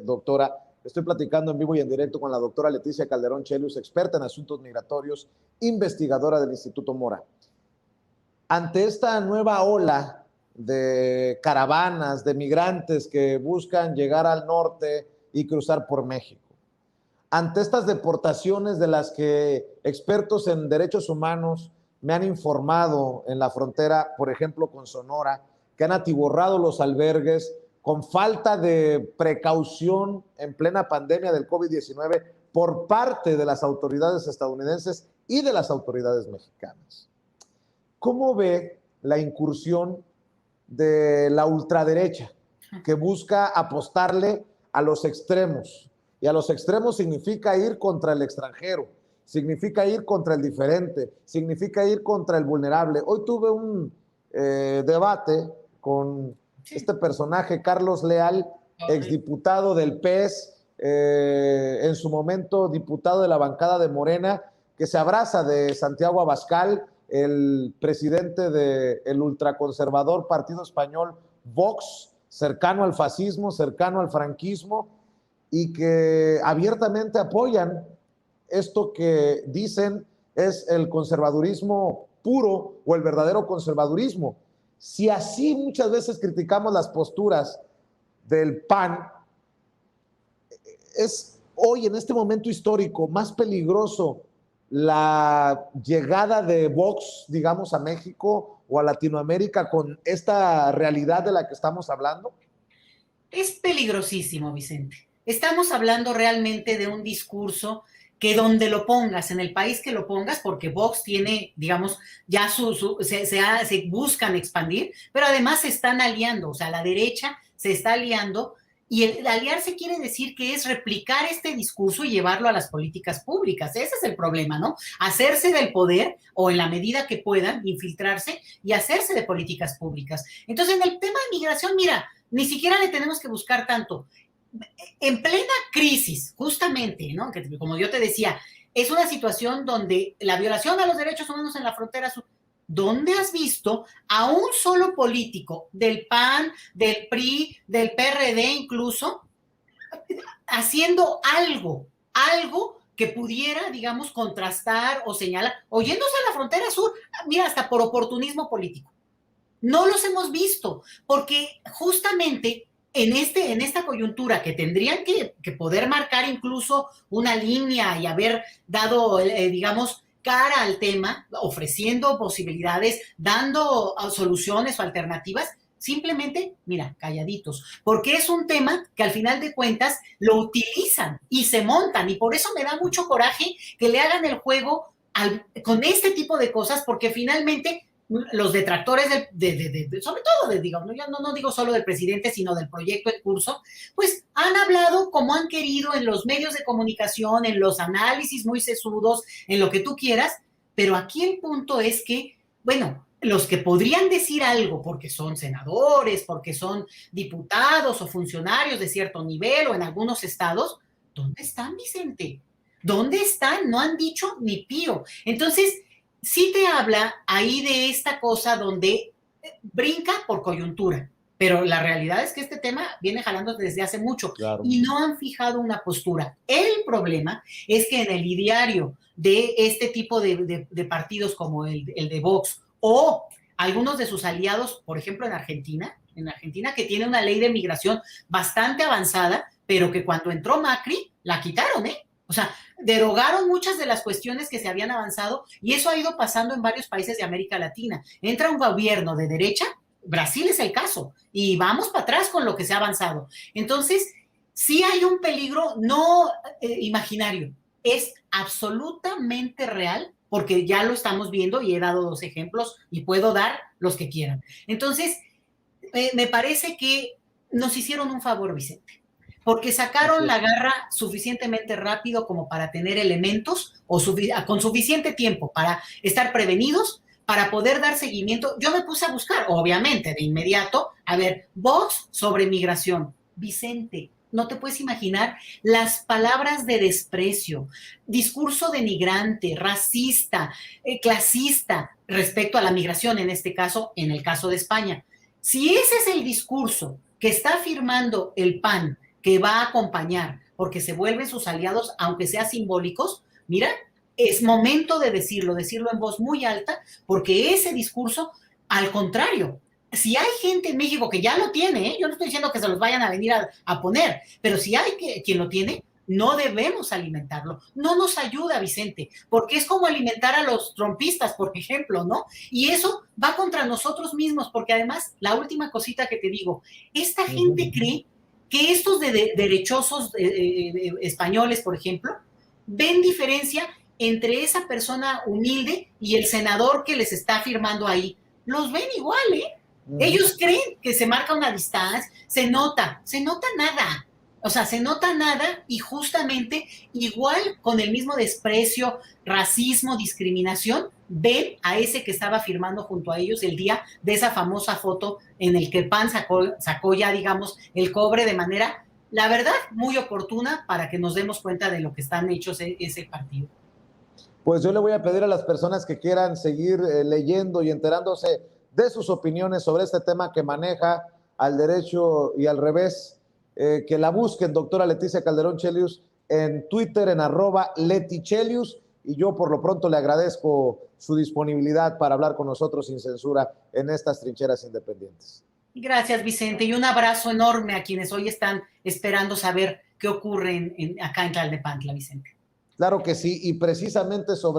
doctora. Estoy platicando en vivo y en directo con la doctora Leticia Calderón Chelius, experta en asuntos migratorios, investigadora del Instituto Mora. Ante esta nueva ola de caravanas, de migrantes que buscan llegar al norte y cruzar por México, ante estas deportaciones de las que expertos en derechos humanos me han informado en la frontera, por ejemplo, con Sonora, que han atiborrado los albergues con falta de precaución en plena pandemia del COVID-19 por parte de las autoridades estadounidenses y de las autoridades mexicanas. ¿Cómo ve la incursión de la ultraderecha que busca apostarle a los extremos? Y a los extremos significa ir contra el extranjero, significa ir contra el diferente, significa ir contra el vulnerable. Hoy tuve un debate con este personaje, Carlos Leal, exdiputado del PES, en su momento diputado de la bancada de Morena, que se abraza de Santiago Abascal, el presidente del ultraconservador partido español Vox, cercano al fascismo, cercano al franquismo, y que abiertamente apoyan esto que dicen es el conservadurismo puro o el verdadero conservadurismo. Si así muchas veces criticamos las posturas del PAN, es hoy, en este momento histórico, más peligroso la llegada de Vox, digamos, a México o a Latinoamérica con esta realidad de la que estamos hablando? Es peligrosísimo, Vicente. Estamos hablando realmente de un discurso que donde lo pongas, en el país que lo pongas, porque Vox tiene, digamos, ya se buscan expandir, pero además se están aliando, o sea, la derecha se está aliando, y el aliarse quiere decir que es replicar este discurso y llevarlo a las políticas públicas. Ese es el problema, ¿no? Hacerse del poder, o en la medida que puedan, infiltrarse y hacerse de políticas públicas. Entonces, en el tema de migración, mira, ni siquiera le tenemos que buscar tanto. En plena crisis, justamente, ¿no? Que, como yo te decía, es una situación donde la violación a los derechos humanos en la frontera sur. ¿Dónde has visto a un solo político del PAN, del PRI, del PRD incluso, haciendo algo que pudiera, digamos, contrastar o señalar, o yéndose a la frontera sur, mira, hasta por oportunismo político? No los hemos visto, porque justamente en esta coyuntura que tendrían que poder marcar incluso una línea y haber dado, digamos, cara al tema, ofreciendo posibilidades, dando soluciones o alternativas, simplemente, mira, calladitos, porque es un tema que al final de cuentas lo utilizan y se montan, y por eso me da mucho coraje que le hagan el juego con este tipo de cosas, porque finalmente los detractores sobre todo, digamos, yo no digo solo del presidente, sino del proyecto en curso, pues han hablado como han querido en los medios de comunicación, en los análisis muy sesudos, en lo que tú quieras, pero aquí el punto es que, bueno, los que podrían decir algo porque son senadores, porque son diputados o funcionarios de cierto nivel o en algunos estados, ¿dónde están, Vicente? ¿Dónde están? No han dicho ni pío. Entonces, sí te habla ahí de esta cosa donde brinca por coyuntura, pero la realidad es que este tema viene jalando desde hace mucho, claro, y no han fijado una postura. El problema es que en el ideario de este tipo de partidos como el de Vox o algunos de sus aliados, por ejemplo en Argentina, que tiene una ley de migración bastante avanzada, pero que cuando entró Macri la quitaron, ¿eh? O sea, derogaron muchas de las cuestiones que se habían avanzado, y eso ha ido pasando en varios países de América Latina. Entra un gobierno de derecha, Brasil es el caso, y vamos para atrás con lo que se ha avanzado. Entonces, sí hay un peligro no imaginario, es absolutamente real, porque ya lo estamos viendo y he dado 2 ejemplos y puedo dar los que quieran. Entonces, me parece que nos hicieron un favor, Vicente, porque sacaron la garra suficientemente rápido como para tener elementos o con suficiente tiempo para estar prevenidos, para poder dar seguimiento. Yo me puse a buscar, obviamente, de inmediato, a ver, Vox sobre migración. Vicente, no te puedes imaginar las palabras de desprecio, discurso denigrante, racista, clasista respecto a la migración, en este caso, en el caso de España. Si ese es el discurso que está firmando el PAN, que va a acompañar, porque se vuelven sus aliados, aunque sea simbólicos, mira, es momento de decirlo en voz muy alta, porque ese discurso, al contrario, si hay gente en México que ya lo tiene, yo no estoy diciendo que se los vayan a venir a poner, pero si hay quien lo tiene, no debemos alimentarlo. No nos ayuda, Vicente, porque es como alimentar a los trompistas, por ejemplo, ¿no? Y eso va contra nosotros mismos, porque además, la última cosita que te digo, esta gente cree que estos derechosos españoles, por ejemplo, ven diferencia entre esa persona humilde y el senador que les está firmando ahí. Los ven igual, ¿eh? Ellos creen que se marca una distancia, se nota nada. O sea, se nota nada y justamente igual con el mismo desprecio, racismo, discriminación, ven a ese que estaba firmando junto a ellos el día de esa famosa foto en el que PAN sacó ya, digamos, el cobre de manera, la verdad, muy oportuna para que nos demos cuenta de lo que están hechos ese partido. Pues yo le voy a pedir a las personas que quieran seguir leyendo y enterándose de sus opiniones sobre este tema que maneja al derecho y al revés, que la busquen, doctora Leticia Calderón Chelius, en Twitter, en @LetiChelius, y yo por lo pronto le agradezco su disponibilidad para hablar con nosotros sin censura en estas trincheras independientes. Gracias, Vicente, y un abrazo enorme a quienes hoy están esperando saber qué ocurre acá en Tlalnepantla, Vicente. Claro que sí, y precisamente sobre